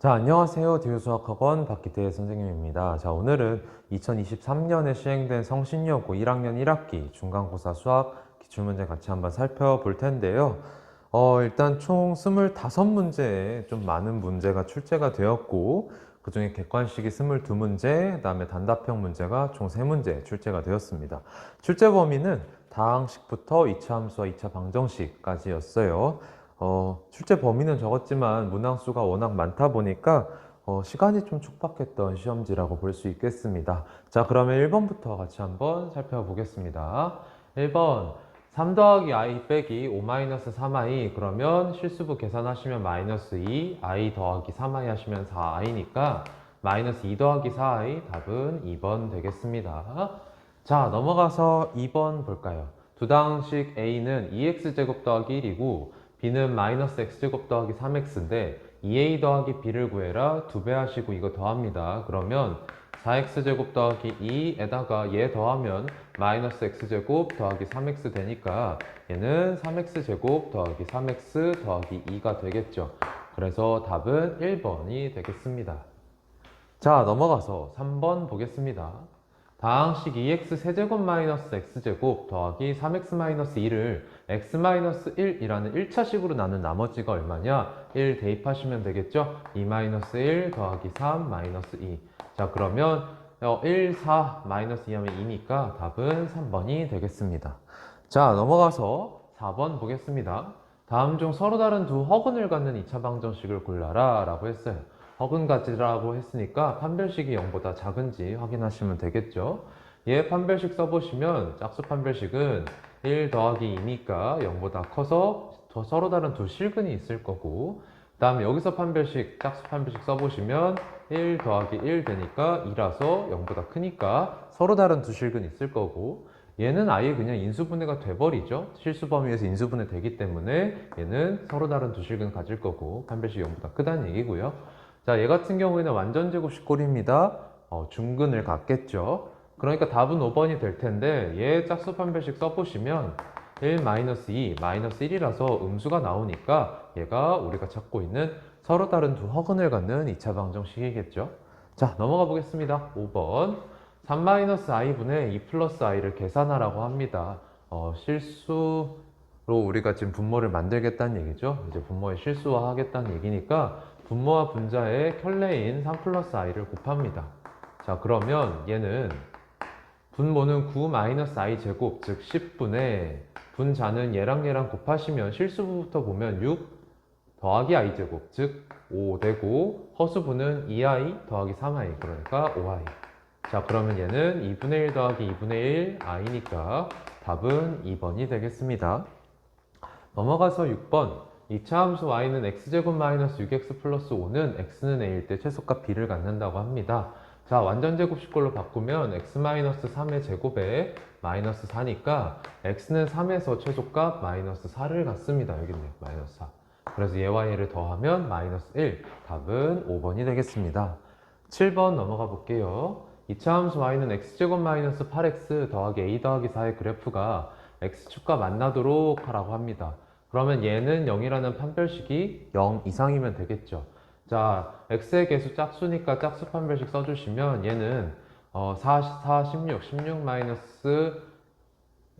자, 안녕하세요. 디유수학학원 박기태 선생님입니다. 자, 오늘은 2023년에 시행된 성신여고 1학년 1학기 중간고사 수학 기출문제 같이 한번 살펴볼 텐데요. 일단 총 25문제에 좀 많은 문제가 출제가 되었고, 그 중에 객관식이 22문제, 그 다음에 단답형 문제가 총 3문제 출제가 되었습니다. 출제 범위는 다항식부터 2차 함수와 2차 방정식까지였어요. 출제 범위는 적었지만 문항수가 워낙 많다 보니까 시간이 좀 촉박했던 시험지라고 볼 수 있겠습니다. 자, 그러면 1번부터 같이 한번 살펴보겠습니다. 1번 3 더하기 i 빼기 5-3i 그러면 실수부 계산하시면 마이너스 2, i 더하기 3i 하시면 4i니까 마이너스 2 더하기 4i 답은 2번 되겠습니다. 자, 넘어가서 2번 볼까요? 두 다항식 a는 2x제곱 더하기 1이고 b는 마이너스 x제곱 더하기 3x인데 2a 더하기 b를 구해라 2배 하시고 이거 더합니다. 그러면 4x제곱 더하기 2에다가 얘 더하면 마이너스 x제곱 더하기 3x 되니까 얘는 3x제곱 더하기 3x 더하기 2가 되겠죠. 그래서 답은 1번이 되겠습니다. 자, 넘어가서 3번 보겠습니다. 다항식 2x 세제곱 마이너스 x제곱 더하기 3x 마이너스 2를 x 마이너스 1이라는 1차식으로 나눈 나머지가 얼마냐? 1 대입하시면 되겠죠? 2 마이너스 1 더하기 3 마이너스 2. 자, 그러면 1, 4 마이너스 2 하면 2니까 답은 3번이 되겠습니다. 자, 넘어가서 4번 보겠습니다. 다음 중 서로 다른 두 허근을 갖는 2차 방정식을 골라라 라고 했어요. 허근 가지라고 했으니까 판별식이 0보다 작은지 확인하시면 되겠죠. 얘 판별식 써보시면 짝수 판별식은 1 더하기 2니까 0보다 커서 서로 다른 두 실근이 있을 거고, 그 다음에 여기서 판별식, 짝수 판별식 써보시면 1 더하기 1 되니까 2라서 0보다 크니까 서로 다른 두 실근이 있을 거고, 얘는 아예 그냥 인수분해가 돼버리죠. 실수 범위에서 인수분해 되기 때문에 얘는 서로 다른 두 실근 가질 거고 판별식 0보다 크다는 얘기고요. 자, 얘 같은 경우에는 완전 제곱식 꼴입니다. 중근을 갖겠죠. 그러니까 답은 5번이 될 텐데 얘 짝수 판별식 써보시면 1-2, -1이라서 음수가 나오니까 얘가 우리가 찾고 있는 서로 다른 두 허근을 갖는 2차 방정식이겠죠. 자, 넘어가 보겠습니다. 5번 3-i분의 2 플러스 i를 계산하라고 합니다. 실수로 우리가 지금 분모를 만들겠다는 얘기죠. 이제 분모에 실수화 하겠다는 얘기니까 분모와 분자의 켤레인 3 플러스 i를 곱합니다. 자, 그러면 얘는 분모는 9-i 제곱, 즉 10분의 분자는 얘랑 곱하시면 실수부부터 보면 6 더하기 i 제곱, 즉 5 되고 허수분은 2i 더하기 3i, 그러니까 5i. 자, 그러면 얘는 2분의 1 더하기 2분의 1 i니까 답은 2번이 되겠습니다. 넘어가서 6번 2차 함수 y는 x제곱 마이너스 6x 플러스 5는 x는 a일 때 최소값 b를 갖는다고 합니다. 자, 완전 제곱식꼴로 바꾸면 x 마이너스 3의 제곱에 마이너스 4니까 x는 3에서 최소값 마이너스 4를 갖습니다. 여기 있네요. 마이너스 4. 그래서 얘와 얘를 더하면 마이너스 1. 답은 5번이 되겠습니다. 7번 넘어가 볼게요. 2차 함수 y는 x제곱 마이너스 8x 더하기 a 더하기 4의 그래프가 x축과 만나도록 하라고 합니다. 그러면 얘는 0이라는 판별식이 0 이상이면 되겠죠. 자, x의 개수 짝수니까 짝수 판별식 써주시면 얘는 16 마이너스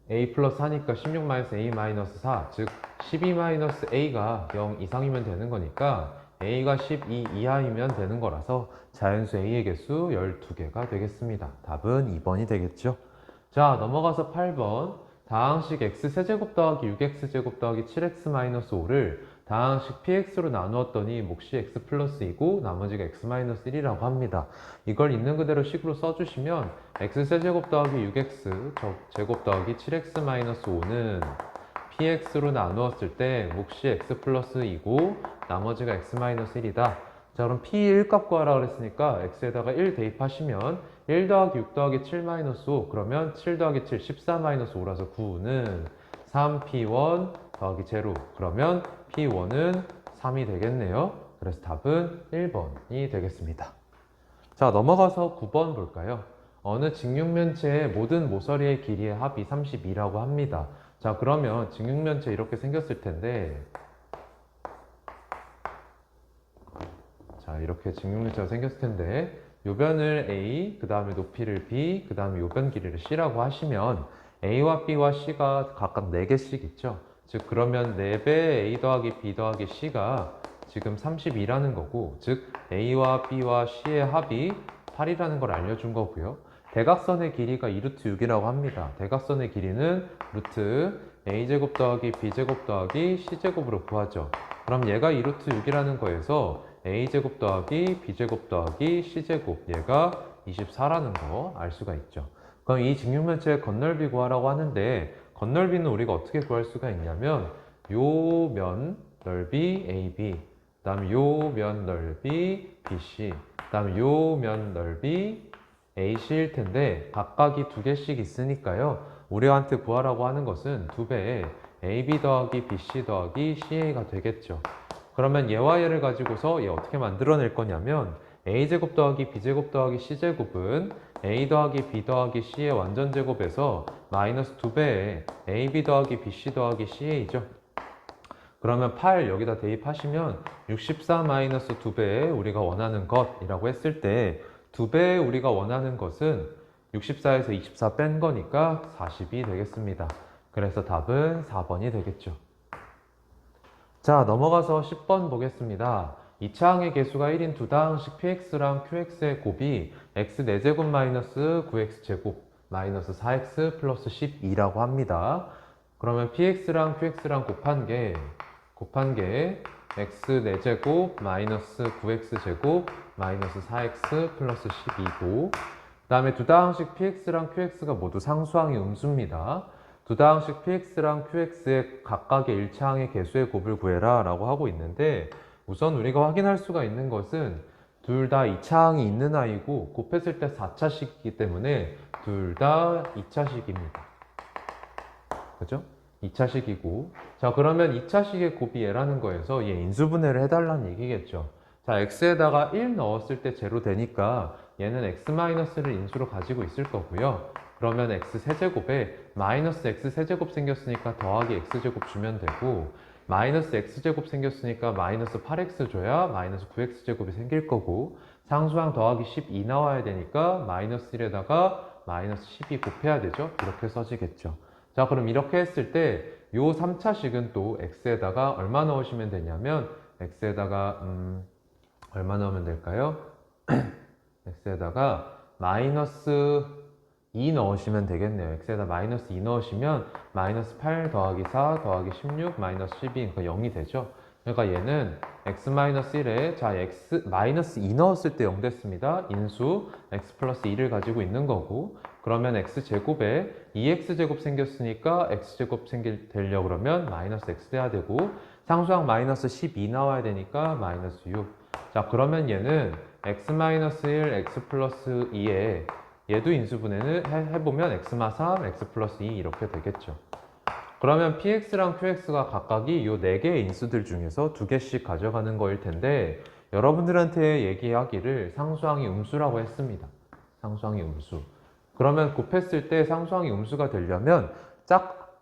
a 플러스 4니까 16 마이너스 a 마이너스 4, 즉 12 마이너스 a가 0 이상이면 되는 거니까 a가 12 이하이면 되는 거라서 자연수 a의 개수 12개가 되겠습니다. 답은 2번이 되겠죠. 자, 넘어가서 8번 다항식 x세제곱 더하기 6x제곱 더하기 7x-5를 다항식 px로 나누었더니 몫이 x 플러스 2고 나머지가 x 마이너스 1이라고 합니다. 이걸 있는 그대로 식으로 써주시면 x세제곱 더하기 6x 제곱 더하기 7x-5는 px로 나누었을 때 몫이 x 플러스 2고 나머지가 x 마이너스 1이다. 자, 그럼 p 1값 구하라 그랬으니까 x에다가 1 대입하시면 1 더하기 6 더하기 7 마이너스 5, 그러면 7 더하기 7 14 마이너스 5라서 9는 3p1 더하기 제로, 그러면 p1은 3이 되겠네요. 그래서 답은 1번이 되겠습니다. 자, 넘어가서 9번 볼까요? 어느 직육면체의 모든 모서리의 길이의 합이 32라고 합니다. 자, 그러면 직육면체 이렇게 생겼을 텐데, 자, 자, 이렇게 직육면체가 생겼을 텐데 요 변을 A, 그 다음에 높이를 B, 그 다음에 요 변 길이를 C라고 하시면 A와 B와 C가 각각 4개씩 있죠. 즉 그러면 4배 A 더하기 B 더하기 C가 지금 32라는 거고, 즉 A와 B와 C의 합이 8이라는 걸 알려준 거고요. 대각선의 길이가 2루트 6이라고 합니다. 대각선의 길이는 루트 A제곱 더하기 B제곱 더하기 C제곱으로 구하죠. 그럼 얘가 2루트 6이라는 거에서 A제곱 더하기 B제곱 더하기 C제곱, 얘가 24라는 거 알 수가 있죠. 그럼 이 직육면체의 건널비 구하라고 하는데, 건널비는 우리가 어떻게 구할 수가 있냐면 요 면 넓이 AB, 그 다음에 요 면 넓이 BC, 그 다음에 요 면 넓이 AC일 텐데 각각이 2개씩 있으니까요, 우리한테 구하라고 하는 것은 2배의 AB 더하기 BC 더하기 CA가 되겠죠. 그러면 얘와 얘를 가지고서 얘 어떻게 만들어낼 거냐면, A제곱 더하기 B제곱 더하기 C제곱은 A 더하기 B 더하기 C의 완전제곱에서 마이너스 2배의 AB 더하기 BC 더하기 CA죠. 그러면 8 여기다 대입하시면 64 마이너스 2배의 우리가 원하는 것이라고 했을 때, 2배의 우리가 원하는 것은 64에서 24 뺀 거니까 40이 되겠습니다. 그래서 답은 4번이 되겠죠. 자, 넘어가서 10번 보겠습니다. 2차 항의 개수가 1인 두 다항식 px랑 qx의 곱이 x 4제곱 마이너스 9x제곱 마이너스 4x 플러스 12라고 합니다. 그러면 px랑 qx랑 곱한 게 x 4제곱 마이너스 9x제곱 마이너스 4x 플러스 12고, 그 다음에 두 다항식 px랑 qx가 모두 상수항이 음수입니다. 두 다항식 px랑 qx의 각각의 1차 항의 개수의 곱을 구해라 라고 하고 있는데, 우선 우리가 확인할 수가 있는 것은 둘 다 2차 항이 있는 아이고 곱했을 때 4차식이기 때문에 둘 다 2차식입니다. 그죠? 2차식이고, 자 그러면 2차식의 곱이 얘라는 거에서 얘 인수분해를 해달라는 얘기겠죠. 자, x에다가 1 넣었을 때 제로 되니까 얘는 x-를 인수로 가지고 있을 거고요. 그러면 x 세제곱에 마이너스 x 세제곱 생겼으니까 더하기 x제곱 주면 되고, 마이너스 x제곱 생겼으니까 마이너스 8x 줘야 마이너스 9x제곱이 생길 거고, 상수항 더하기 12 나와야 되니까 마이너스 1에다가 마이너스 12 곱해야 되죠. 이렇게 써지겠죠. 자, 그럼 이렇게 했을 때 요 3차식은 또 x에다가 얼마 넣으시면 되냐면, x에다가 얼마 넣으면 될까요? x에다가 마이너스 2 넣으시면 되겠네요. x에다 마이너스 2 넣으시면 마이너스 8 더하기 4 더하기 16 마이너스 12, 그러니까 0이 되죠. 그러니까 얘는 x-1에 자 x 마이너스 2 넣었을 때 0 됐습니다. 인수 x 플러스 2를 가지고 있는 거고, 그러면 x제곱에 2x제곱 생겼으니까 x제곱 되려고 그러면 마이너스 x 돼야 되고, 상수항 마이너스 12 나와야 되니까 마이너스 6. 자, 그러면 얘는 x-1 x 플러스 2에 얘도 인수분해는 해보면 x-3 x 플러스 2 이렇게 되겠죠. 그러면 px랑 qx가 각각이 요 4개의 인수들 중에서 2개씩 가져가는 거일 텐데, 여러분들한테 얘기하기를 상수항이 음수라고 했습니다. 상수항이 음수. 그러면 곱했을 때 상수항이 음수가 되려면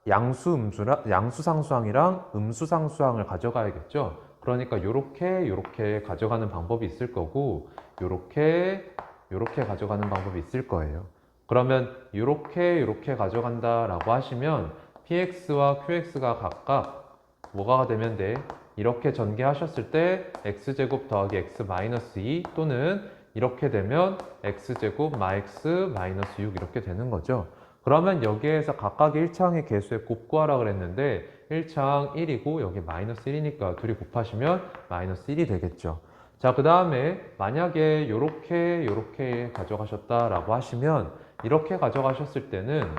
양수 상수항이랑 음수 상수항을 가져가야겠죠. 그러니까 요렇게 가져가는 방법이 있을 거고, 요렇게 가져가는 방법이 있을 거예요. 그러면 요렇게 가져간다 라고 하시면 px와 qx가 각각 뭐가 되면 돼? 이렇게 전개하셨을 때 x제곱 더하기 x-2 또는 이렇게 되면 x제곱 마x 마이너스 6 이렇게 되는 거죠. 그러면 여기에서 각각의 1차항의 개수의 곱 구하라 그랬는데 1차항 1이고 여기 마이너스 1이니까 둘이 곱하시면 마이너스 1이 되겠죠. 자, 그 다음에 만약에 요렇게 가져가셨다라고 하시면, 이렇게 가져가셨을 때는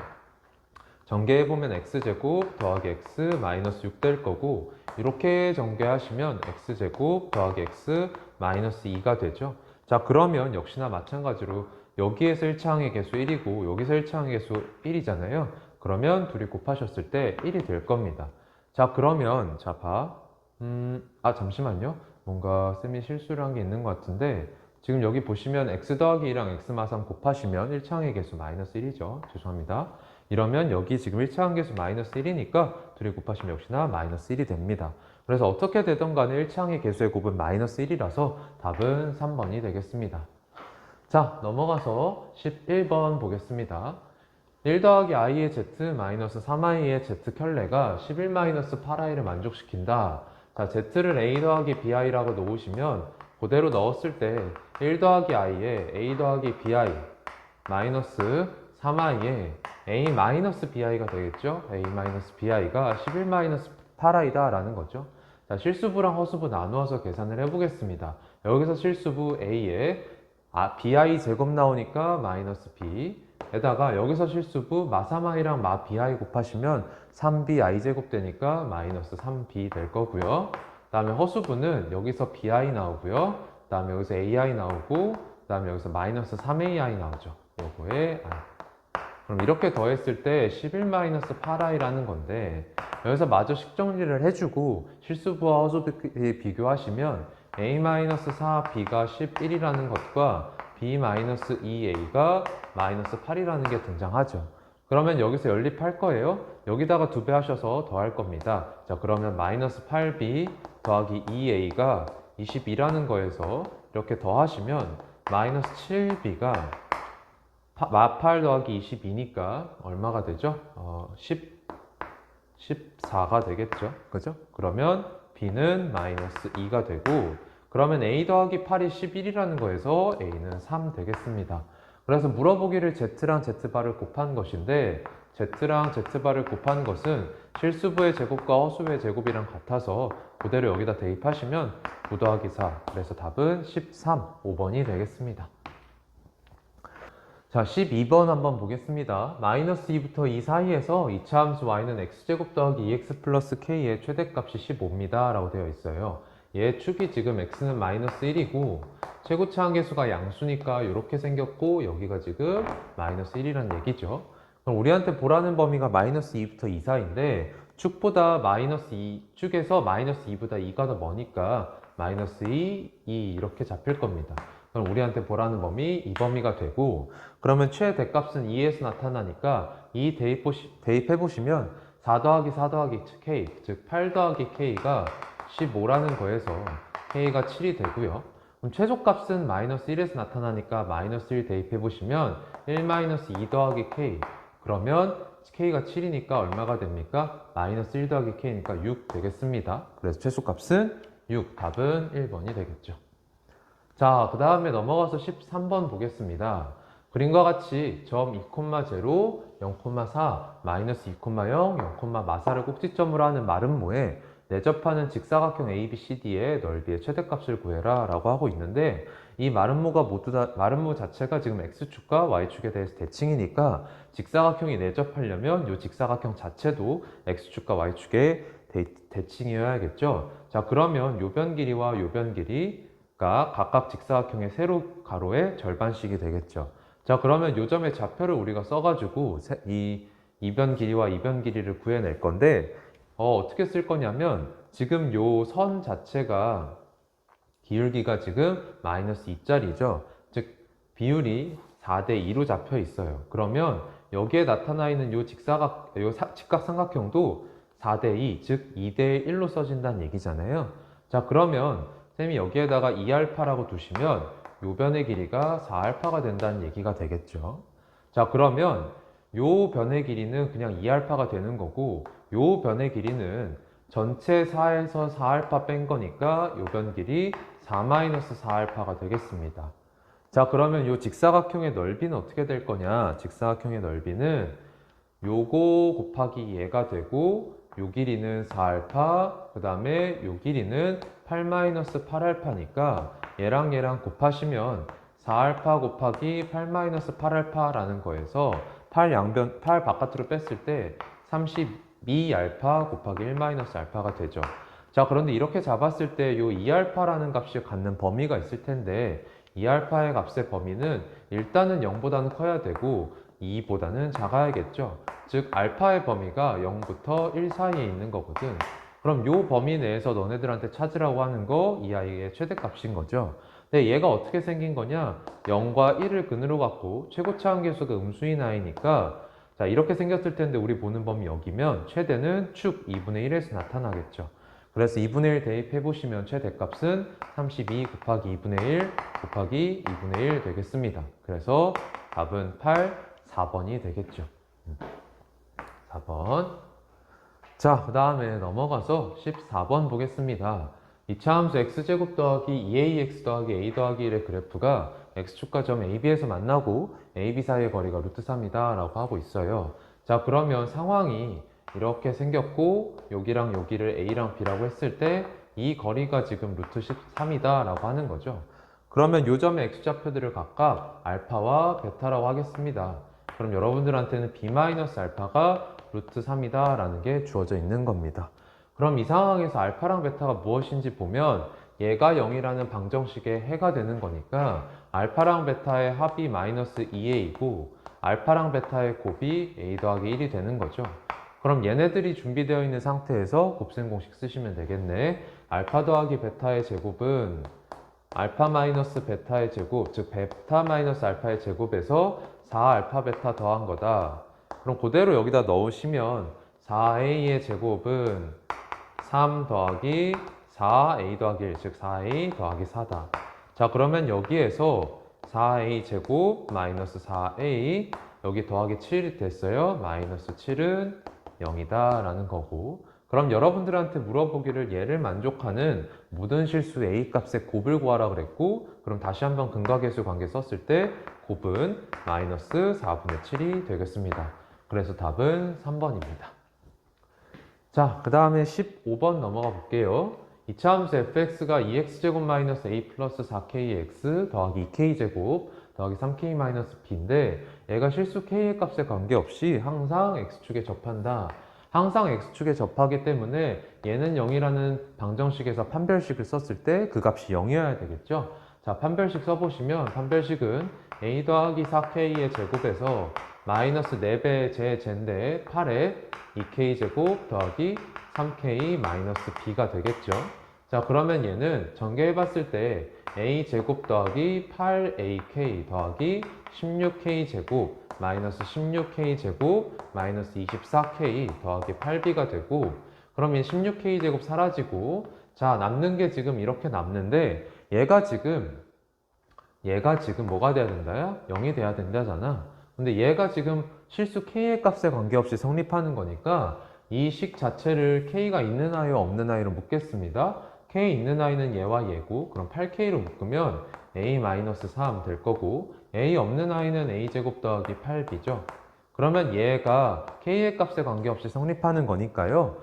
전개해보면 x제곱 더하기 x 마이너스 6 될 거고, 이렇게 전개하시면 x제곱 더하기 x 마이너스 2가 되죠. 자, 그러면 역시나 마찬가지로 여기에서 1차항의 개수 1이고 여기서 1차항의 개수 1이잖아요. 그러면 둘이 곱하셨을 때 1이 될 겁니다. 자, 그러면 자 봐. 잠시만요. 뭔가 쌤이 실수를 한 게 있는 것 같은데, 지금 여기 보시면 x 더하기 2랑 x-3 곱하시면 1차항의 개수 마이너스 1이죠. 죄송합니다. 이러면 여기 지금 1차항 개수 마이너스 1이니까 둘이 곱하시면 역시나 마이너스 1이 됩니다. 그래서 어떻게 되든 간에 일치항의 개수의 곱은 마이너스 1이라서 답은 3번이 되겠습니다. 자, 넘어가서 11번 보겠습니다. 1 더하기 i의 z 마이너스 3i의 z 켤레가 11 마이너스 8i를 만족시킨다. 자, z를 a 더하기 bi라고 놓으시면 그대로 넣었을 때 1 더하기 i에 a 더하기 bi 마이너스 3i에 a 마이너스 bi가 되겠죠? a 마이너스 bi가 11 마이너스 8i다 라는 거죠. 자, 실수부랑 허수부 나누어서 계산을 해보겠습니다. 여기서 실수부 a에 bi 제곱 나오니까 마이너스 b 에다가 여기서 실수부 마3i랑 마2i 곱하시면 3bi 제곱 되니까 마이너스 3b 될 거고요. 그 다음에 허수부는 여기서 bi 나오고요. 그 다음에 여기서 ai 나오고 그 다음에 여기서 마이너스 3ai 나오죠. 요거에 i. 그럼 이렇게 더했을 때 11-8i라는 건데 여기서 마저 식정리를 해주고 실수부와 허수부 비교하시면 a-4b가 11이라는 것과 b-2a가 마이너스 8이라는 게 등장하죠. 그러면 여기서 연립할 거예요. 여기다가 2배 하셔서 더할 겁니다. 자, 그러면 마이너스 8b 더하기 2a가 22라는 거에서 이렇게 더하시면 마이너스 7b가 마8 더하기 22니까 얼마가 되죠? 14가 되겠죠. 그죠? 그러면 b는 마이너스 2가 되고 그러면 a 더하기 8이 11이라는 거에서 a는 3 되겠습니다. 그래서 물어보기를 z랑 z바를 곱한 것인데 z랑 z바를 곱한 것은 실수부의 제곱과 허수부의 제곱이랑 같아서 그대로 여기다 대입하시면 9 더하기 4 그래서 답은 13, 5번이 되겠습니다. 자, 12번 한번 보겠습니다. 마이너스 2부터 2 사이에서 2차 함수 y는 x제곱 더하기 2x 플러스 k의 최대값이 15입니다 라고 되어 있어요. 얘 축이 지금 x는 마이너스 1이고 최고차 한계수가 양수니까 이렇게 생겼고 여기가 지금 마이너스 1이란 얘기죠. 그럼 우리한테 보라는 범위가 마이너스 2부터 2 사이인데 축보다 마이너스 2, 축에서 마이너스 2보다 2가 더 머니까 마이너스 2, 2 이렇게 잡힐 겁니다. 그럼 우리한테 보라는 범위 이 범위가 되고 그러면 최대값은 2에서 나타나니까 2 대입해보시면 4 더하기 4 더하기 k 즉 8 더하기 k가 15라는 거에서 k가 7이 되고요. 그럼 최소값은 마이너스 1에서 나타나니까 마이너스 1 대입해보시면 1-2 더하기 k 그러면 k가 7이니까 얼마가 됩니까? 마이너스 1 더하기 k니까 6 되겠습니다. 그래서 최소값은 6, 답은 1번이 되겠죠. 자, 그 다음에 넘어가서 13번 보겠습니다. 그림과 같이 점 2,0, 0,4, 마이너스 2,0, 0,4를 꼭지점으로 하는 마름모에 내접하는 직사각형 ABCD의 넓이의 최대값을 구해라 라고 하고 있는데 이 마름모가 모두 다 마름모 자체가 지금 X축과 Y축에 대해서 대칭이니까 직사각형이 내접하려면 이 직사각형 자체도 X축과 Y축에 대칭이어야겠죠. 자, 그러면 요 변 길이와 요 변 길이가 각각 직사각형의 세로 가로의 절반씩이 되겠죠. 자, 그러면 요 점의 좌표를 우리가 써가지고 이 변 길이와 이 변 길이를 구해낼 건데 어떻게 쓸 거냐면 지금 요 선 자체가 기울기가 지금 마이너스 2짜리죠. 즉 비율이 4대2로 잡혀 있어요. 그러면 여기에 나타나 있는 요 직각삼각형도 4대2, 즉 2대1로 써진다는 얘기잖아요. 자, 그러면 쌤이 여기에다가 2알파라고 두시면 요 변의 길이가 4알파가 된다는 얘기가 되겠죠. 자, 그러면 요 변의 길이는 그냥 2알파가 되는 거고 요 변의 길이는 전체 4에서 4알파 뺀 거니까 요 변 길이 4-4알파가 되겠습니다. 자, 그러면 요 직사각형의 넓이는 어떻게 될 거냐? 직사각형의 넓이는 요거 곱하기 얘가 되고 요 길이는 4알파, 그 다음에 요 길이는 8-8알파니까 얘랑 곱하시면 4알파 곱하기 8-8알파라는 거에서 8 바깥으로 뺐을 때 32알파 곱하기 1-알파가 되죠. 자, 그런데 이렇게 잡았을 때 요 2알파라는 값이 갖는 범위가 있을 텐데 2알파의 값의 범위는 일단은 0보다는 커야 되고 2보다는 작아야겠죠. 즉 알파의 범위가 0부터 1 사이에 있는 거거든. 그럼 요 범위 내에서 너네들한테 찾으라고 하는 거 이 아이의 최대값인 거죠. 근데 얘가 어떻게 생긴 거냐? 0과 1을 근으로 갖고 최고차 한계수가 음수인 아이니까 자, 이렇게 생겼을 텐데 우리 보는 범위 여기면 최대는 축 2분의 1에서 나타나겠죠. 그래서 2분의 1 대입해 보시면 최대값은 32 곱하기 2분의 1 곱하기 2분의 1 되겠습니다. 그래서 답은 8, 4번이 되겠죠. 4번. 자, 그 다음에 넘어가서 14번 보겠습니다. 이차함수 x제곱 더하기 2ax 더하기 a 더하기 1의 그래프가 x축과 점 ab에서 만나고 ab 사이의 거리가 루트 3이다 라고 하고 있어요. 자, 그러면 상황이 이렇게 생겼고 여기랑 여기를 a랑 b라고 했을 때 이 거리가 지금 루트 13이다 라고 하는 거죠. 그러면 요 점의 x좌표들을 각각 알파와 베타라고 하겠습니다. 그럼 여러분들한테는 b-알파가 루트 3이다 라는 게 주어져 있는 겁니다. 그럼 이 상황에서 알파랑 베타가 무엇인지 보면 얘가 0이라는 방정식의 해가 되는 거니까 알파랑 베타의 합이 마이너스 2a이고 알파랑 베타의 곱이 a 더하기 1이 되는 거죠. 그럼 얘네들이 준비되어 있는 상태에서 곱셈 공식 쓰시면 되겠네. 알파 더하기 베타의 제곱은 알파 마이너스 베타의 제곱, 즉 베타 마이너스 알파의 제곱에서 4알파 베타 더한 거다. 그럼 그대로 여기다 넣으시면 4a의 제곱은 3 더하기 4a 더하기 1, 즉 4a 더하기 4다. 자, 그러면 여기에서 4a 제곱 마이너스 4a 여기 더하기 7이 됐어요. 마이너스 7은 0이다 라는 거고, 그럼 여러분들한테 물어보기를 얘를 만족하는 모든 실수 a 값의 곱을 구하라 그랬고, 그럼 다시 한번 근각계수 관계 썼을 때 곱은 마이너스 4분의 7이 되겠습니다. 그래서 답은 3번입니다. 자, 그 다음에 15번 넘어가 볼게요. 이차함수 fx가 2x제곱 마이너스 a 플러스 4kx 더하기 2k제곱 더하기 3k 마이너스 b인데 얘가 실수 k의 값에 관계없이 항상 x축에 접한다. 항상 x축에 접하기 때문에 얘는 0이라는 방정식에서 판별식을 썼을 때 그 값이 0이어야 되겠죠. 자, 판별식 써보시면 판별식은 a 더하기 4k의 제곱에서 마이너스 4배의 제인데 8에 2k제곱 더하기 3k 마이너스 b가 되겠죠. 자, 그러면 얘는 전개해봤을 때 a제곱 더하기 8ak 더하기 16k제곱 마이너스 16k제곱 마이너스 24k 더하기 8b가 되고, 그럼 이 16k제곱 사라지고, 자, 남는 게 지금 이렇게 남는데 얘가 지금 뭐가 돼야 된다야? 0이 돼야 된다잖아. 근데 얘가 지금 실수 k의 값에 관계없이 성립하는 거니까 이 식 자체를 k가 있는 아이와 없는 아이로 묶겠습니다. k 있는 아이는 얘와 얘고, 그럼 8k로 묶으면 a-3 될 거고, a 없는 아이는 a제곱 더하기 8b죠. 그러면 얘가 k의 값에 관계없이 성립하는 거니까요.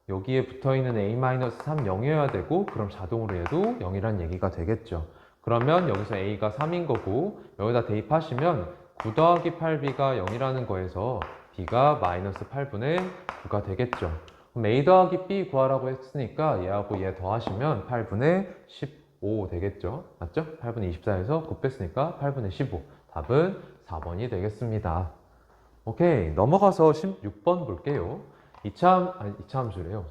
여기에 붙어있는 a-3 0이어야 되고, 그럼 자동으로 얘도 0이란 얘기가 되겠죠. 그러면 여기서 a가 3인 거고, 여기다 대입하시면 9 더하기 8b가 0이라는 거에서 b가 마이너스 8분의 9가 되겠죠. 그럼 a 더하기 b 구하라고 했으니까 얘하고 얘 더하시면 8분의 15 되겠죠. 맞죠? 8분의 24에서 9 뺐으니까 8분의 15. 답은 4번이 되겠습니다. 오케이, 넘어가서 16번 볼게요. 이차함수래요.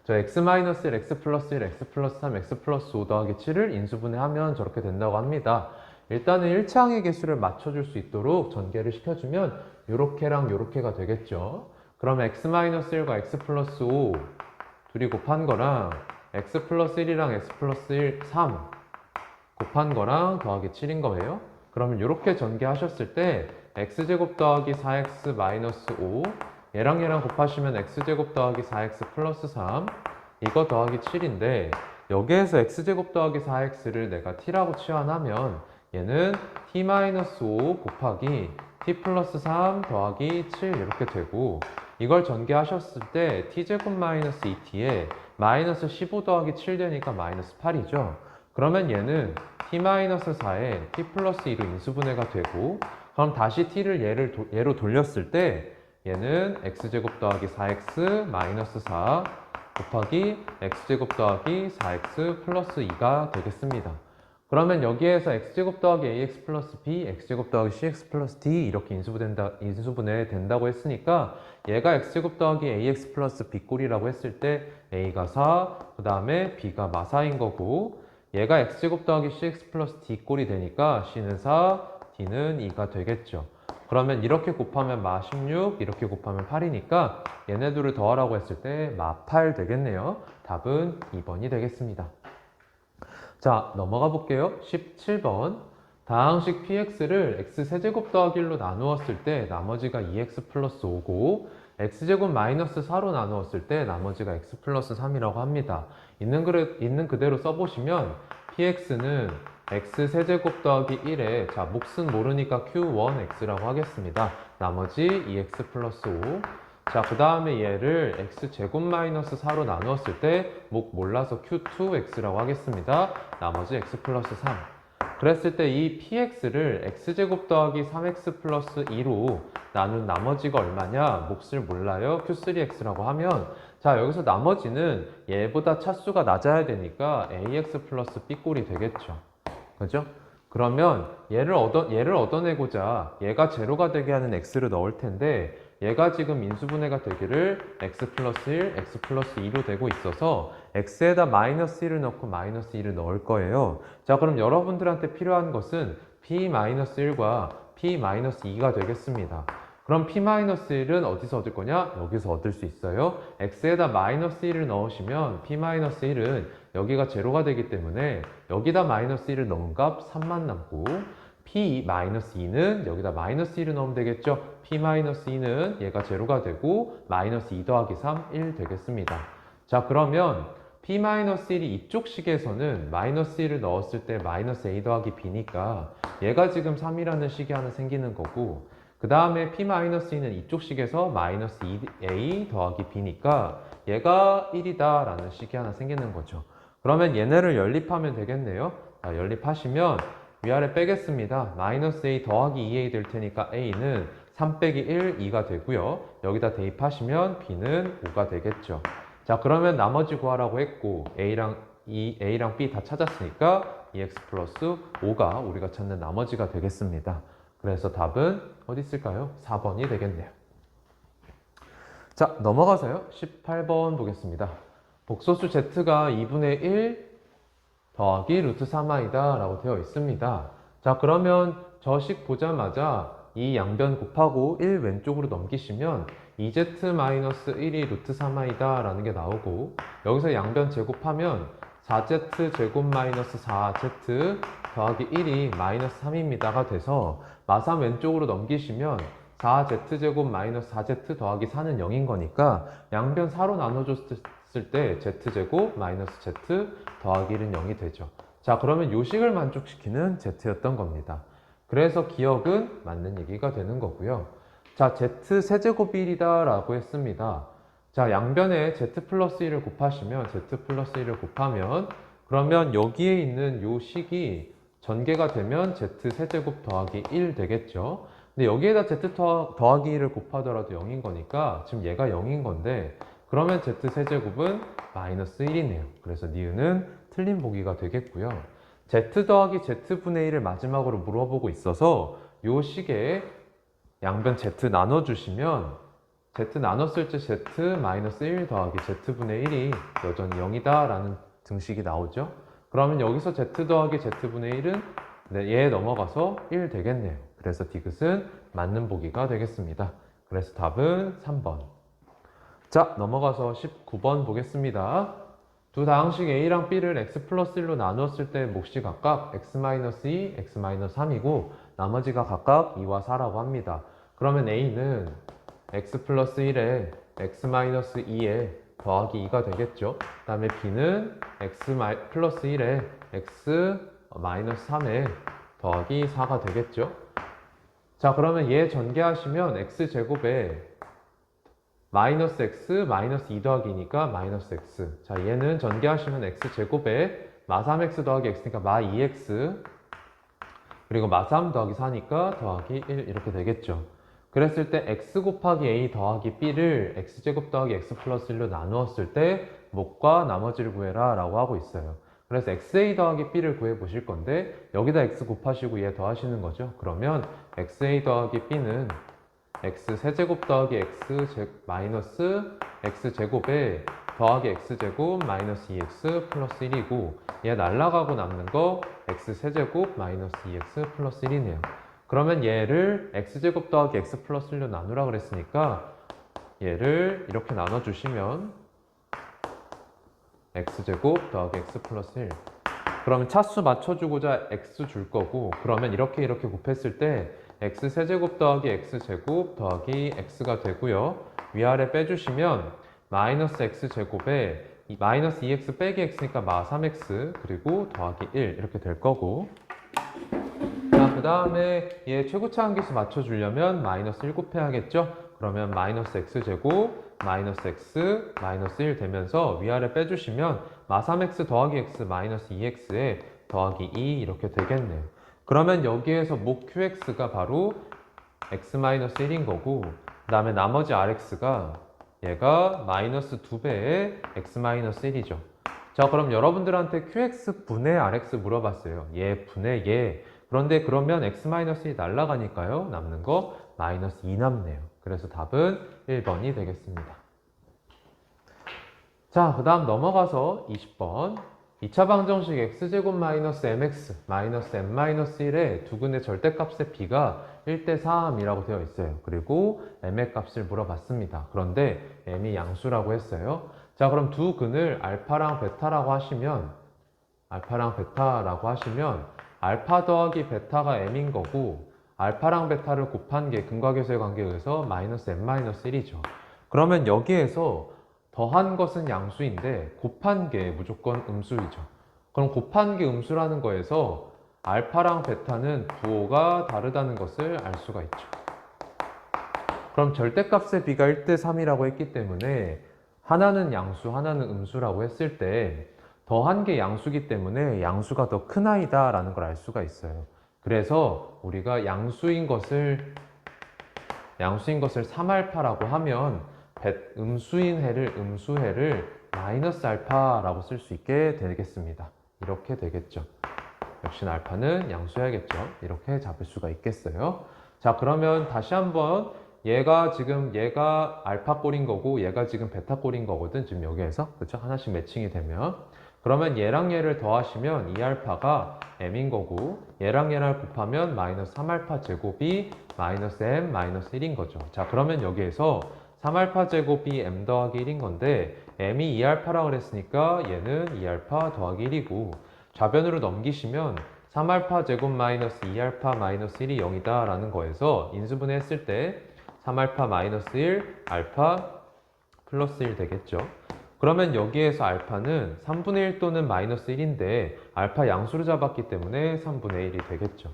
저 x-1, x 플러스 1, x 플러스 3, x 플러스 5 더하기 7을 인수분해하면 저렇게 된다고 합니다. 일단은 1차항의 개수를 맞춰줄 수 있도록 전개를 시켜주면 요렇게랑 요렇게가 되겠죠. 그럼 x-1과 x 플러스 5 둘이 곱한 거랑 x 플러스 1이랑 x 플러스 1, 3 곱한 거랑 더하기 7인 거예요. 그러면 이렇게 전개하셨을 때 x제곱 더하기 4x 마이너스 5 얘랑 얘랑 곱하시면 x제곱 더하기 4x 플러스 3 이거 더하기 7인데 여기에서 x제곱 더하기 4x를 내가 t라고 치환하면 얘는 t-5 곱하기 t 플러스 3 더하기 7 이렇게 되고, 이걸 전개하셨을 때 t제곱 마이너스 2t에 마이너스 15 더하기 7 되니까 마이너스 8이죠. 그러면 얘는 t-4에 t 플러스 2로 인수분해가 되고, 그럼 다시 t를 얘로 돌렸을 때 얘는 x제곱 더하기 4x 마이너스 4 곱하기 x제곱 더하기 4x 플러스 2가 되겠습니다. 그러면 여기에서 x제곱 더하기 ax 플러스 b, x제곱 더하기 cx 플러스 d 이렇게 인수분해 된다고 했으니까 얘가 x제곱 더하기 ax 플러스 b꼴이라고 했을 때 a가 4, 그 다음에 b가 마4인 거고, 얘가 x제곱 더하기 cx 플러스 d꼴이 되니까 c는 4, d는 2가 되겠죠. 그러면 이렇게 곱하면 마16, 이렇게 곱하면 8이니까 얘네들을 더하라고 했을 때 마8 되겠네요. 답은 2번이 되겠습니다. 자, 넘어가 볼게요. 17번. 다항식 px를 x세제곱 더하기 1로 나누었을 때 나머지가 2x 플러스 5고 x제곱 마이너스 4로 나누었을 때 나머지가 x 플러스 3이라고 합니다. 있는 그대로 써보시면 px는 x세제곱 더하기 1에 자, 몫은 모르니까 q1x라고 하겠습니다. 나머지 2x 플러스 5. 자, 그 다음에 얘를 x제곱 마이너스 4로 나누었을 때 목 몰라서 q2x라고 하겠습니다. 나머지 x 플러스 3. 그랬을 때 이 px를 x제곱 더하기 3x 플러스 2로 나눈 나머지가 얼마냐? 몫을 몰라요. q3x라고 하면 자, 여기서 나머지는 얘보다 차수가 낮아야 되니까 ax 플러스 b꼴이 되겠죠. 그죠? 그러면 얘를 얻어내고자 얘가 제로가 되게 하는 x를 넣을 텐데 얘가 지금 인수분해가 되기를 x 플러스 1, x 플러스 2로 되고 있어서 x에다 마이너스 1을 넣고 마이너스 2를 넣을 거예요. 자, 그럼 여러분들한테 필요한 것은 p-1과 p-2가 되겠습니다. 그럼 p-1은 어디서 얻을 거냐? 여기서 얻을 수 있어요. x에다 마이너스 1을 넣으시면 p-1은 여기가 제로가 되기 때문에 여기다 마이너스 1을 넣은 값 3만 남고 p-2는 여기다 마이너스 1을 넣으면 되겠죠. p-2는 얘가 제로가 되고 마이너스 2 더하기 3, 1 되겠습니다. 자, 그러면 p-1이 이쪽 식에서는 마이너스 1을 넣었을 때 마이너스 a 더하기 b니까 얘가 지금 3이라는 식이 하나 생기는 거고 그 다음에 p-2는 이쪽 식에서 마이너스 2a 더하기 b니까 얘가 1이다 라는 식이 하나 생기는 거죠. 그러면 얘네를 연립하면 되겠네요. 자, 연립하시면 위아래 빼겠습니다. 마이너스 a 더하기 2a 될 테니까 a는 3 빼기 1, 2가 되고요. 여기다 대입하시면 b는 5가 되겠죠. 자, 그러면 나머지 구하라고 했고 A랑 B 다 찾았으니까 2x 플러스 5가 우리가 찾는 나머지가 되겠습니다. 그래서 답은 어디 있을까요? 4번이 되겠네요. 자, 넘어가서요. 18번 보겠습니다. 복소수 z가 2분의 1 더하기 루트 3i다 라고 되어 있습니다. 자, 그러면 저 식 보자마자 이 양변 곱하고 1 왼쪽으로 넘기시면 2z-1이 루트 3i다 라는 게 나오고 여기서 양변 제곱하면 4z 제곱 마이너스 4z 더하기 1이 마이너스 3입니다가 돼서 마삼 왼쪽으로 넘기시면 4z 제곱 마이너스 4z 더하기 4는 0인 거니까 양변 4로 나눠줬을 때 z 제곱 마이너스 z 더하기 1은 0이 되죠. 자, 그러면 요 식을 만족시키는 z였던 겁니다. 그래서 기억은 맞는 얘기가 되는 거고요. 자, z 세제곱이 1이다 라고 했습니다. 자, 양변에 z 플러스 1을 곱하시면 z 플러스 1을 곱하면 그러면 여기에 있는 요 식이 전개가 되면 z 세제곱 더하기 1 되겠죠. 근데 여기에다 z 더하기 1을 곱하더라도 0인 거니까 지금 얘가 0인 건데 그러면 z 세제곱은 마이너스 1이네요. 그래서 니은은 틀린 보기가 되겠고요. z 더하기 z분의 1을 마지막으로 물어보고 있어서 요 식에 양변 z 나눠주시면 z 나눴을 때 z 마이너스 1 더하기 z분의 1이 여전히 0이다 라는 등식이 나오죠. 그러면 여기서 z 더하기 z분의 1은 얘에 넘어가서 1 되겠네요. 그래서 디귿은 맞는 보기가 되겠습니다. 그래서 답은 3번. 자, 넘어가서 19번 보겠습니다. 두 다항식 a랑 b를 x 플러스 1로 나누었을 때 몫이 각각 x-2, x-3이고 나머지가 각각 2와 4라고 합니다. 그러면 a는 x 플러스 1에 x-2에 더하기 2가 되겠죠. 그 다음에 b는 x 플러스 1에 x-3에 더하기 4가 되겠죠. 자, 그러면 얘 전개하시면 x제곱에 마이너스 x 마이너스 2 더하기니까 마이너스 x. 자, 얘는 전개하시면 x제곱에 마3x 더하기 x니까 마2x 그리고 마3 더하기 4니까 더하기 1 이렇게 되겠죠. 그랬을 때 x 곱하기 a 더하기 b를 x제곱 더하기 x 플러스 1로 나누었을 때 몫과 나머지를 구해라 라고 하고 있어요. 그래서 xa 더하기 b를 구해 보실 건데 여기다 x 곱하시고 얘 더하시는 거죠. 그러면 xa 더하기 b는 x 세제곱 더하기 x 마이너스 x제곱에 더하기 x제곱 마이너스 2x 플러스 1이고 얘 날라가고 남는 거 x 세제곱 마이너스 2x 플러스 1이네요. 그러면 얘를 x제곱 더하기 x 플러스 1로 나누라 그랬으니까 얘를 이렇게 나눠주시면 x제곱 더하기 x 플러스 1. 그러면 차수 맞춰주고자 x 줄 거고, 그러면 이렇게 곱했을 때 x 세제곱 더하기 x 제곱 더하기 x가 되고요. 위아래 빼주시면 마이너스 x 제곱에 이 마이너스 2x 빼기 x니까 마 3x 그리고 더하기 1 이렇게 될 거고, 자, 그 다음에 얘 최고차 함계수 맞춰주려면 마이너스 1 곱해야겠죠? 그러면 마이너스 x 제곱 마이너스 x 마이너스 1 되면서 위아래 빼주시면 마 3x 더하기 x 마이너스 2x에 더하기 2 이렇게 되겠네요. 그러면 여기에서 목 qx가 바로 x 마이너스 1인 거고, 그 다음에 나머지 rx가 얘가 마이너스 2배의 x 마이너스 1이죠. 자, 그럼 여러분들한테 qx 분의 rx 물어봤어요. 얘 분의 얘. 그런데 그러면 x 마이너스 1 날라가니까요. 남는 거 마이너스 2 남네요. 그래서 답은 1번이 되겠습니다. 자, 그 다음 넘어가서 20번. 2차 방정식 x제곱 마이너스 mx 마이너스 m 마이너스 1의 두근의 절대값의 b가 1대 3이라고 되어 있어요. 그리고 m의 값을 물어봤습니다. 그런데 m이 양수라고 했어요. 자, 그럼 두 근을 알파랑 베타라고 하시면 알파 더하기 베타가 m인 거고, 알파랑 베타를 곱한 게 근과계수의 관계에 의해서 마이너스 m 마이너스 1이죠. 그러면 여기에서 더한 것은 양수인데 곱한 게 무조건 음수이죠. 그럼 곱한 게 음수라는 거에서 알파랑 베타는 부호가 다르다는 것을 알 수가 있죠. 그럼 절대값의 비가 1대 3이라고 했기 때문에 하나는 양수, 하나는 음수라고 했을 때 더한 게 양수기 때문에 양수가 더 큰 아이다 라는 걸 알 수가 있어요. 그래서 우리가 양수인 것을 3알파라고 하면 음수해를 마이너스 알파라고 쓸 수 있게 되겠습니다. 이렇게 되겠죠. 역시 알파는 양수해야겠죠. 이렇게 잡을 수가 있겠어요. 자, 그러면 다시 한번 얘가 알파 꼴인 거고 얘가 지금 베타 꼴인 거거든. 지금 여기에서 그렇죠? 하나씩 매칭이 되면, 그러면 얘랑 얘를 더하시면 2알파가 m인 거고, 얘랑 얘를 곱하면 마이너스 3알파 제곱이 마이너스 m 마이너스 1인 거죠. 자, 그러면 여기에서 3알파 제곱이 m 더하기 1인 건데 m이 2알파라고 그랬으니까 얘는 2알파 더하기 1이고, 좌변으로 넘기시면 3알파 제곱 마이너스 2알파 마이너스 1이 0이다 라는 거에서 인수분해 했을 때 3알파 마이너스 1 알파 플러스 1 되겠죠. 그러면 여기에서 알파는 3분의 1 또는 마이너스 1인데 알파 양수로 잡았기 때문에 3분의 1이 되겠죠.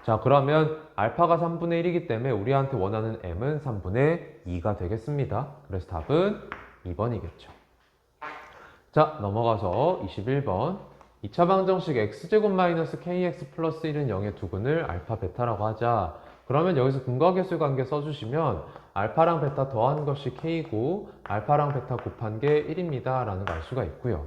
자, 그러면 알파가 3분의 1이기 때문에 우리한테 원하는 m은 3분의 2가 되겠습니다. 그래서 답은 2번이겠죠. 자, 넘어가서 21번. 2차 방정식 x제곱 마이너스 kx 플러스 1은 0의 두근을 알파 베타라고 하자. 그러면 여기서 근과계수 관계 써주시면 알파랑 베타 더한 것이 k고 알파랑 베타 곱한 게 1입니다 라는 걸 알 수가 있고요.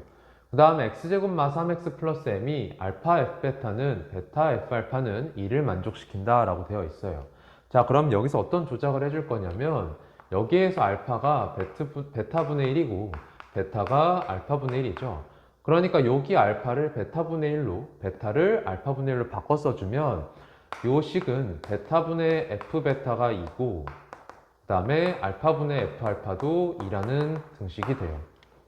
그 다음에 x제곱 마 3x 플러스 m이 알파 f베타는 베타 f알파는 2를 만족시킨다 라고 되어 있어요. 자, 그럼 여기서 어떤 조작을 해줄 거냐면 여기에서 알파가 베타분의 1이고 베타가 알파분의 1이죠. 그러니까 여기 알파를 베타분의 1로 베타를 알파분의 1로 바꿔 써주면 요 식은 베타분의 f베타가 2고 그 다음에 알파분의 f알파도 2라는 등식이 돼요.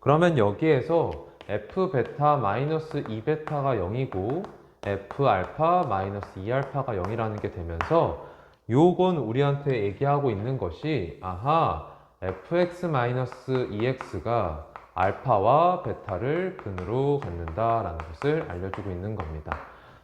그러면 여기에서 f베타 마이너스 2베타가 0이고 f알파 마이너스 2알파가 0이라는 게 되면서 요건 우리한테 얘기하고 있는 것이 fx 마이너스 2x가 알파와 베타를 근으로 갖는다라는 것을 알려주고 있는 겁니다.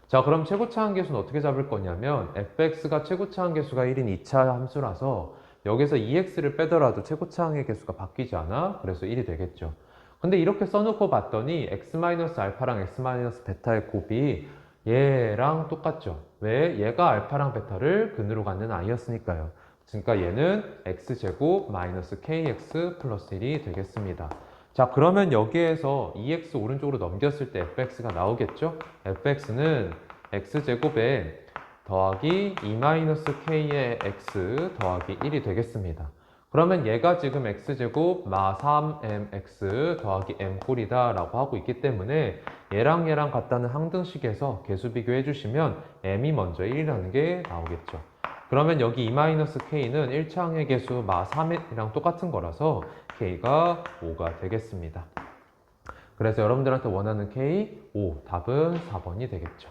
자, 그럼 최고차 함계수는 어떻게 잡을 거냐면 fx가 최고차 함계수가 1인 2차 함수라서 여기서 2x를 빼더라도 최고차 함계수가 바뀌지 않아. 그래서 1이 되겠죠. 근데 이렇게 써놓고 봤더니 x-알파랑 x-베타의 곱이 얘랑 똑같죠. 왜? 얘가 알파랑 베타를 근으로 갖는 아이였으니까요. 그러니까 얘는 x제곱 마이너스 kx 플러스 1이 되겠습니다. 자, 그러면 여기에서 2x 오른쪽으로 넘겼을 때 fx가 나오겠죠? fx는 x제곱에 더하기 2-k의 x 더하기 1이 되겠습니다. 그러면 얘가 지금 x제곱 마 3mx 더하기 m꼴이다 라고 하고 있기 때문에 얘랑 같다는 항등식에서 계수 비교해 주시면 m이 먼저 1이라는 게 나오겠죠. 그러면 여기 2-k는 1차 항의 계수 마 3이랑 똑같은 거라서 k가 5가 되겠습니다. 그래서 여러분들한테 원하는 K, 5. 답은 4번이 되겠죠.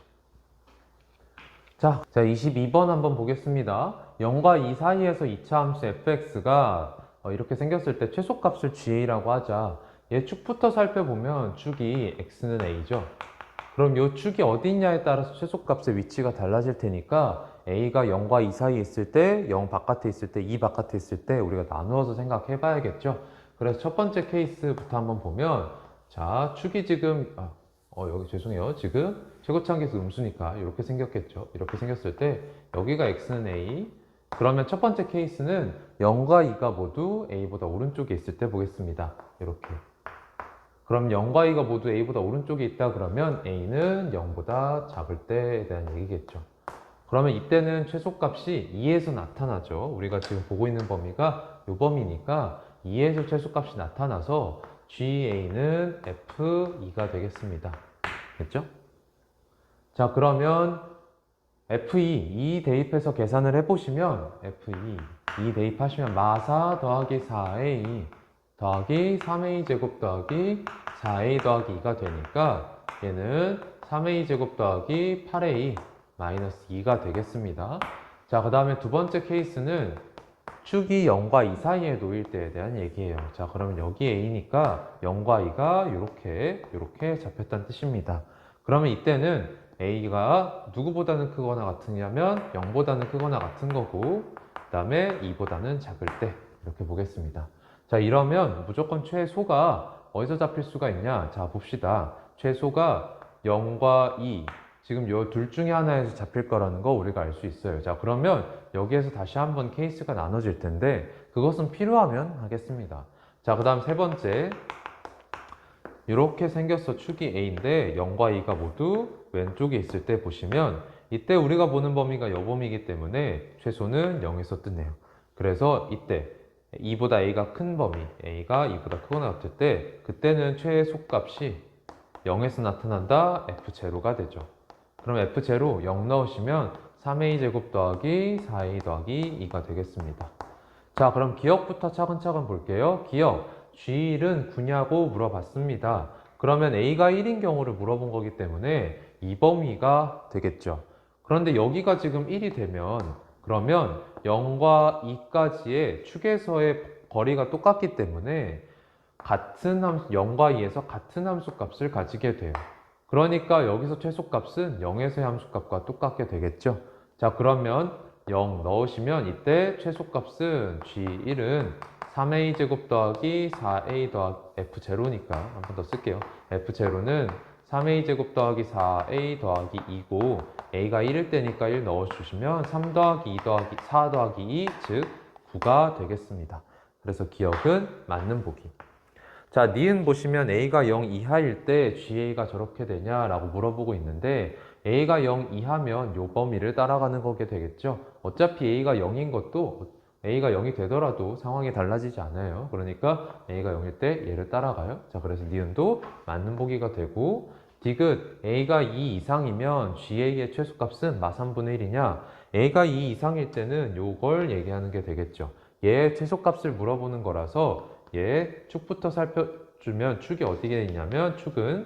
자, 22번 한번 보겠습니다. 0과 2 사이에서 2차 함수 fx가 이렇게 생겼을 때 최소값을 GA라고 하자. 얘 축부터 살펴보면 축이 x는 a죠. 그럼 이 축이 어디 있냐에 따라서 최소값의 위치가 달라질 테니까 a가 0과 2 사이에 있을 때, 0 바깥에 있을 때, 2 바깥에 있을 때 우리가 나누어서 생각해 봐야겠죠. 그래서 첫 번째 케이스부터 한번 보면, 자, 축이 지금 여기 죄송해요. 지금 최고차항계수 음수니까 이렇게 생겼겠죠. 이렇게 생겼을 때 여기가 x는 a. 그러면 첫 번째 케이스는 0과 2가 모두 a보다 오른쪽에 있을 때 보겠습니다. 이렇게. 그럼 0과 2가 모두 a보다 오른쪽에 있다 그러면 a는 0보다 작을 때에 대한 얘기겠죠. 그러면 이때는 최소값이 2에서 나타나죠. 우리가 지금 보고 있는 범위가 이 범위니까 2에서 최소값이 나타나서 GA는 F2가 되겠습니다. 됐죠? 자, 그러면 F2, 2 대입해서 계산을 해보시면 F2, 2 대입하시면 마사 더하기 4A 더하기 3A 제곱 더하기 4A 더하기 2가 되니까 얘는 3A 제곱 더하기 8A 마이너스 2가 되겠습니다. 자, 그 다음에 두 번째 케이스는 축이 0과 2 사이에 놓일 때에 대한 얘기예요. 자, 그러면 여기 A니까 0과 2가 이렇게 잡혔다는 뜻입니다. 그러면 이때는 A가 누구보다는 크거나 같으냐면 0보다는 크거나 같은 거고, 그 다음에 2보다는 작을 때 이렇게 보겠습니다. 자, 이러면 무조건 최소가 어디서 잡힐 수가 있냐? 자, 봅시다. 최소가 0과 2, 지금 이 둘 중에 하나에서 잡힐 거라는 거 우리가 알 수 있어요. 자, 그러면 여기에서 다시 한번 케이스가 나눠질 텐데 그것은 필요하면 하겠습니다. 자, 그 다음 세 번째. 이렇게 생겼어. 축이 A인데 0과 2가 모두 왼쪽에 있을 때 보시면 이때 우리가 보는 범위가 이 범위이기 때문에 최소는 0에서 뜨네요. 그래서 이때 2보다 A가 큰 범위, A가 2보다 크거나 같을 때 그때는 최소값이 0에서 나타난다. F0가 되죠. 그럼 F0 0 넣으시면 3A 제곱 더하기 4A 더하기 2가 되겠습니다. 자, 그럼 기억부터 차근차근 볼게요. 기억. G1은 9냐고 물어봤습니다. 그러면 A가 1인 경우를 물어본 거기 때문에 이 범위가 되겠죠. 그런데 여기가 지금 1이 되면 그러면 0과 2까지의 축에서의 거리가 똑같기 때문에 같은 함수, 0과 2에서 같은 함수 값을 가지게 돼요. 그러니까 여기서 최소값은 0에서의 함수값과 똑같게 되겠죠. 자, 그러면 0 넣으시면 이때 최소값은 G1은 3A 제곱 더하기 4A 더하기 F0니까 한 번 더 쓸게요. F0는 3A 제곱 더하기 4A 더하기 2고 A가 1일 때니까 1 넣어주시면 3 더하기 2 더하기 4 더하기 2, 즉 9가 되겠습니다. 그래서 기억은 맞는 보기. 자, 니은 보시면 A가 0 이하일 때 GA가 저렇게 되냐라고 물어보고 있는데 A가 0 이하면 요 범위를 따라가는 거게 되겠죠. 어차피 A가 0인 것도 A가 0이 되더라도 상황이 달라지지 않아요. 그러니까 A가 0일 때 얘를 따라가요. 자, 그래서 니은도 맞는 보기가 되고 디귿 A가 2 이상이면 GA의 최소값은 마 3분의 1이냐? A가 2 이상일 때는 요걸 얘기하는 게 되겠죠. 얘의 최소값을 물어보는 거라서 얘 축부터 살펴주면 축이 어디에 있냐면 축은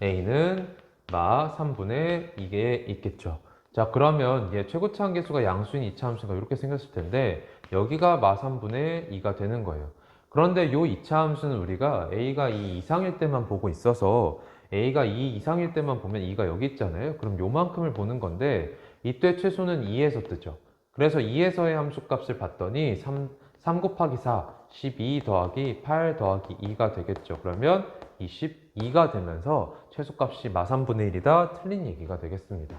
A는 마 3분의 2개 있겠죠. 자, 그러면 얘 최고차항계수가 양수인 2차 함수가 이렇게 생겼을 텐데 여기가 마 3분의 2가 되는 거예요. 그런데 요 2차 함수는 우리가 A가 2 이상일 때만 보고 있어서 A가 2 이상일 때만 보면 2가 여기 있잖아요. 그럼 요만큼을 보는 건데 이때 최소는 2에서 뜨죠. 그래서 2에서의 함수값을 봤더니 3 곱하기 4, 12 더하기 8 더하기 2가 되겠죠. 그러면 22가 되면서 최소값이 마 3분의 1이다. 틀린 얘기가 되겠습니다.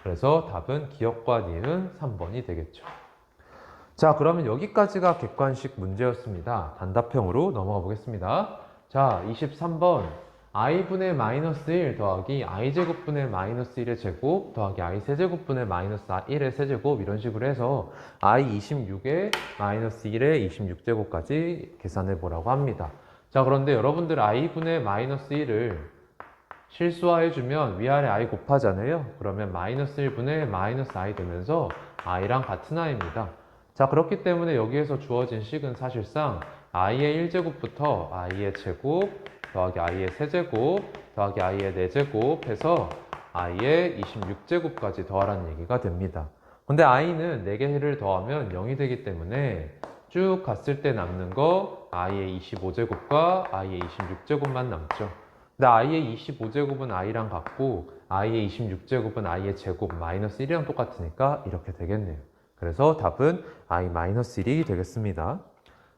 그래서 답은 기억과 니은 3번이 되겠죠. 자, 그러면 여기까지가 객관식 문제였습니다. 단답형으로 넘어가 보겠습니다. 자, 23번 i분의 마이너스 1 더하기 i제곱분의 마이너스 1의 제곱 더하기 i세제곱분의 마이너스 1의 세제곱 이런 식으로 해서 i26의 마이너스 1의 26제곱까지 계산해 보라고 합니다. 자, 그런데 여러분들 i분의 마이너스 1을 실수화해주면 위아래 i 곱하잖아요. 그러면 마이너스 1분의 마이너스 i 되면서 i랑 같은 i입니다. 자, 그렇기 때문에 여기에서 주어진 식은 사실상 i의 1제곱부터 i의 제곱 더하기 i의 세제곱 더하기 i의 4제곱 해서 i의 26제곱까지 더하라는 얘기가 됩니다. 근데 i는 4개를 더하면 0이 되기 때문에 쭉 갔을 때 남는 거 i의 25제곱과 i의 26제곱만 남죠. 근데 i의 25제곱은 i랑 같고 i의 26제곱은 i의 제곱 마이너스 1이랑 똑같으니까 이렇게 되겠네요. 그래서 답은 i-1이 되겠습니다.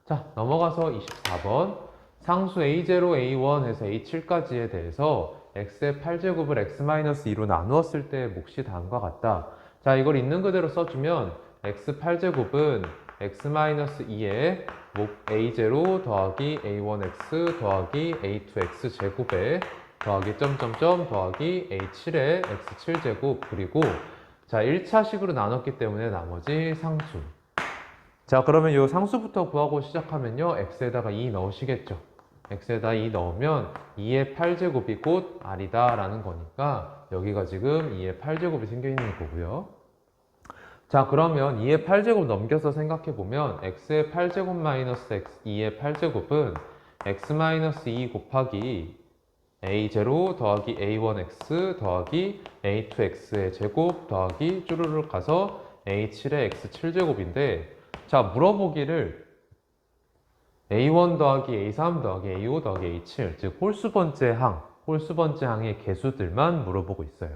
자, 넘어가서 24번. 상수 a0, a1 해서 a7까지에 대해서 x의 8제곱을 x-2로 나누었을 때 몫이 다음과 같다. 자, 이걸 있는 그대로 써주면 x 8제곱은 x-2의 목 a0 더하기 a1x 더하기 a2x 제곱에 더하기 점점점 더하기 a7의 x7제곱 그리고 자 1차식으로 나눴기 때문에 나머지 상수. 자 그러면 이 상수부터 구하고 시작하면요 x에다가 2 넣으시겠죠. x에다 2 넣으면 2의 8제곱이 곧 r이다 라는 거니까 여기가 지금 2의 8제곱이 생겨 있는 거고요. 자 그러면 2의 8제곱 넘겨서 생각해보면 x의 8제곱 마이너스 x 2의 8제곱은 x-2 곱하기 a0 더하기 a1x 더하기 a2x의 제곱 더하기 쭈루룩 가서 a7의 x7제곱인데 자 물어보기를 a1 더하기 a3 더하기 a5 더하기 a7 즉 홀수번째 항, 홀수번째 항의 개수들만 물어보고 있어요.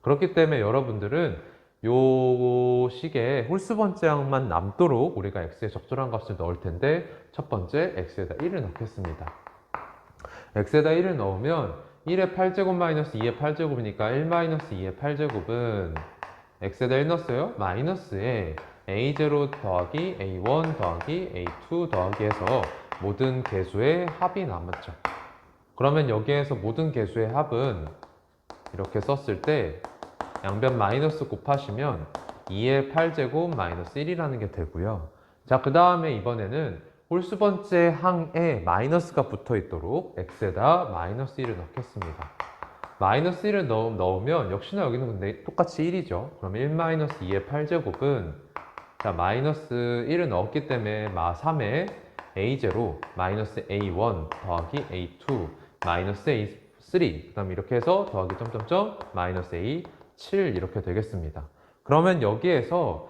그렇기 때문에 여러분들은 요 식에 홀수번째 항만 남도록 우리가 x에 적절한 값을 넣을 텐데 첫 번째 x에다 1을 넣겠습니다. x에다 1을 넣으면 1의 8제곱 마이너스 2의 8제곱이니까 1 마이너스 2의 8제곱은 x에다 1 넣었어요. 마이너스에 a0 더하기 a1 더하기 a2 더하기 해서 모든 개수의 합이 남았죠. 그러면 여기에서 모든 개수의 합은 이렇게 썼을 때 양변 마이너스 곱하시면 2의 8제곱 마이너스 1이라는 게 되고요. 자, 그 다음에 이번에는 홀수번째 항에 마이너스가 붙어 있도록 x에다 마이너스 1을 넣겠습니다. 마이너스 1을 넣으면 역시나 여기는 근데 똑같이 1이죠. 그럼 1 마이너스 2의 8제곱은 자 마이너스 1을 넣었기 때문에 마 3에 a0 마이너스 a1 더하기 a2 마이너스 a3 그 다음 이렇게 해서 더하기 점점점 마이너스 a7 이렇게 되겠습니다. 그러면 여기에서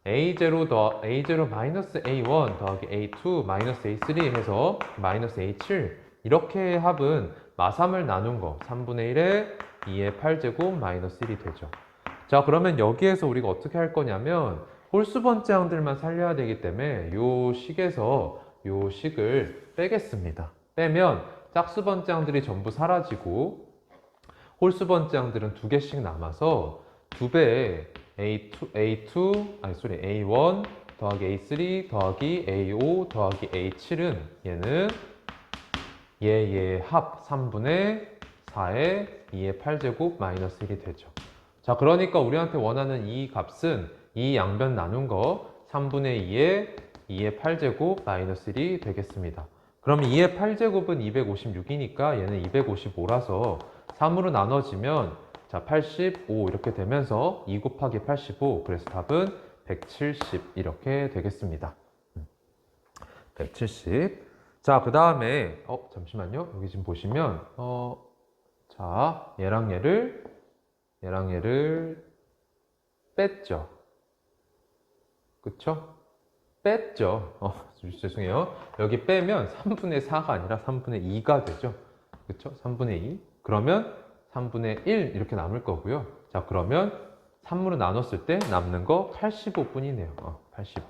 a0 마이너스 a1 더하기 a2 마이너스 a3 해서 마이너스 a7 이렇게 합은 마3을 나눈 거 3분의 1에 2의 8제곱 마이너스 1이 되죠. 자 그러면 여기에서 우리가 어떻게 할 거냐면 홀수번째 항들만 살려야 되기 때문에 요 식에서 요 식을 빼겠습니다. 빼면 짝수번째 항들이 전부 사라지고 홀수번째 항들은 2개씩 남아서 2배의 A1 더하기 A3 더하기 A5 더하기 A7은 얘는 얘의 합 3분의 4의 2의 8제곱 마이너스 1이 되죠. 자 그러니까 우리한테 원하는 이 값은 이 양변 나눈 거 3분의 2의 8제곱 마이너스 1이 되겠습니다. 그럼 2의 8제곱은 256이니까 얘는 255라서 3으로 나눠지면 자 85 이렇게 되면서 2 곱하기 85 그래서 답은 170 이렇게 되겠습니다. 170. 자 그 다음에 잠시만요. 여기 지금 보시면 자 얘랑 얘를 뺐죠. 그쵸? 뺐죠. 죄송해요. 여기 빼면 3분의 4가 아니라 3분의 2가 되죠. 그쵸? 3분의 2. 그러면 3분의 1 이렇게 남을 거고요. 자, 그러면 3으로 나눴을 때 남는 거 85뿐이네요. 85.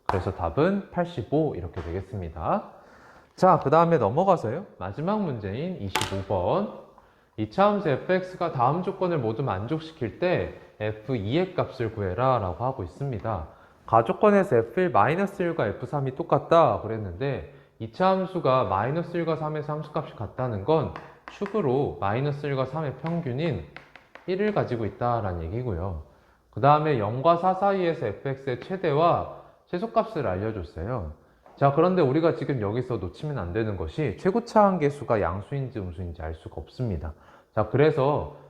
그래서 답은 85 이렇게 되겠습니다. 자, 그 다음에 넘어가서요. 마지막 문제인 25번. 이차함수 fx가 다음 조건을 모두 만족시킬 때 f2의 값을 구해라 라고 하고 있습니다. 가조건에서 f1-1과 f3이 똑같다 그랬는데 이차함수가 -1과 3에서 함수값이 같다는 건 축으로 -1과 3의 평균인 1을 가지고 있다라는 얘기고요. 그 다음에 0과 4 사이에서 fx의 최대와 최소값을 알려줬어요. 자 그런데 우리가 지금 여기서 놓치면 안 되는 것이 최고차 한계수가 양수인지 음수인지 알 수가 없습니다. 자 그래서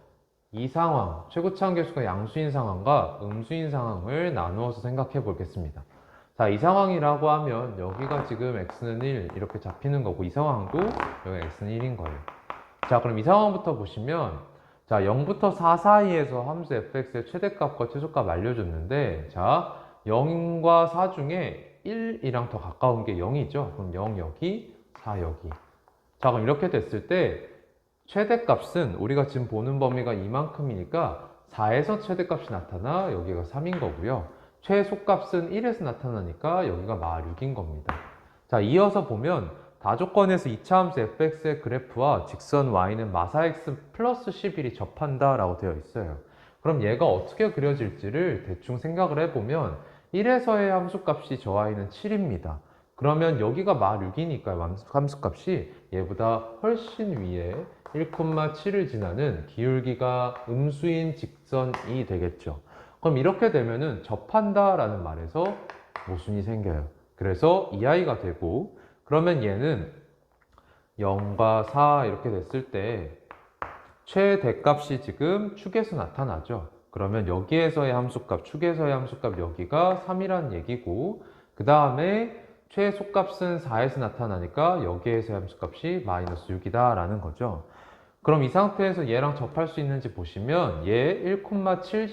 이 상황, 최고차 한계수가 양수인 상황과 음수인 상황을 나누어서 생각해 보겠습니다. 자, 이 상황이라고 하면 여기가 지금 x는 1 이렇게 잡히는 거고 이 상황도 여기 x는 1인 거예요. 자, 그럼 이 상황부터 보시면 자, 0부터 4 사이에서 함수 fx의 최대값과 최소값 알려줬는데 자, 0과 4 중에 1이랑 더 가까운 게 0이죠. 그럼 0 여기, 4 여기. 자, 그럼 이렇게 됐을 때 최대값은 우리가 지금 보는 범위가 이만큼이니까 4에서 최대값이 나타나 여기가 3인 거고요. 최소값은 1에서 나타나니까 여기가 마 6인 겁니다. 자, 이어서 보면 다조건에서 2차 함수 fx의 그래프와 직선 y는 마사 x 플러스 11이 접한다 라고 되어 있어요. 그럼 얘가 어떻게 그려질지를 대충 생각을 해보면 1에서의 함수값이 저 y는 7입니다. 그러면 여기가 마 6이니까 함수값이 얘보다 훨씬 위에 1,7을 지나는 기울기가 음수인 직선이 되겠죠. 그럼 이렇게 되면은 접한다 라는 말에서 모순이 생겨요. 그래서 이 아이가 되고 그러면 얘는 0과 4 이렇게 됐을 때 최대값이 지금 축에서 나타나죠. 그러면 여기에서의 함수값, 축에서의 함수값 여기가 3이라는 얘기고 그 다음에 최소값은 4에서 나타나니까 여기에서의 함수값이 마이너스 6이다 라는 거죠. 그럼 이 상태에서 얘랑 접할 수 있는지 보시면 얘 1,7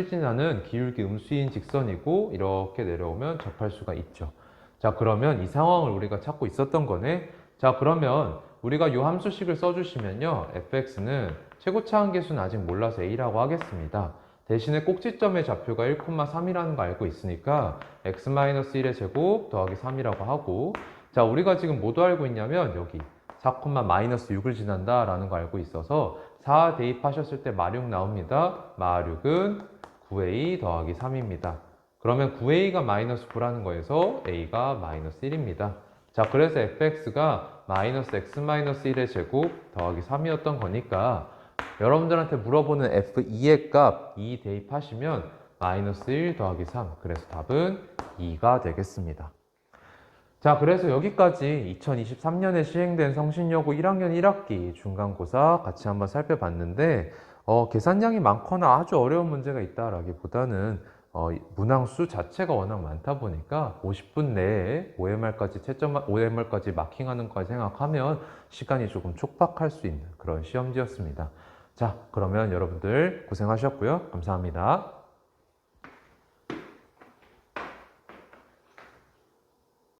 지나는 기울기 음수인 직선이고 이렇게 내려오면 접할 수가 있죠. 자, 그러면 이 상황을 우리가 찾고 있었던 거네. 자, 그러면 우리가 이 함수식을 써주시면요 fx는 최고차 한계수는 아직 몰라서 a라고 하겠습니다. 대신에 꼭지점의 좌표가 1,3이라는 거 알고 있으니까 x-1의 제곱 더하기 3이라고 하고 자, 우리가 지금 뭐도 알고 있냐면 여기 4,-6을 지난다 라는 거 알고 있어서 4 대입하셨을 때 마6 나옵니다. 마6은 9a 더하기 3입니다. 그러면 9a가 마이너스 9라는 거에서 a가 마이너스 1입니다. 자, 그래서 fx가 마이너스 x-1의 제곱 더하기 3이었던 거니까 여러분들한테 물어보는 f2의 값 2 대입하시면 마이너스 1 더하기 3 그래서 답은 2가 되겠습니다. 자, 그래서 여기까지 2023년에 시행된 성신여고 1학년 1학기 중간고사 같이 한번 살펴봤는데 계산량이 많거나 아주 어려운 문제가 있다라기보다는 문항수 자체가 워낙 많다 보니까 50분 내에 OMR까지 마킹하는 거 생각하면 시간이 조금 촉박할 수 있는 그런 시험지였습니다. 자, 그러면 여러분들 고생하셨고요. 감사합니다.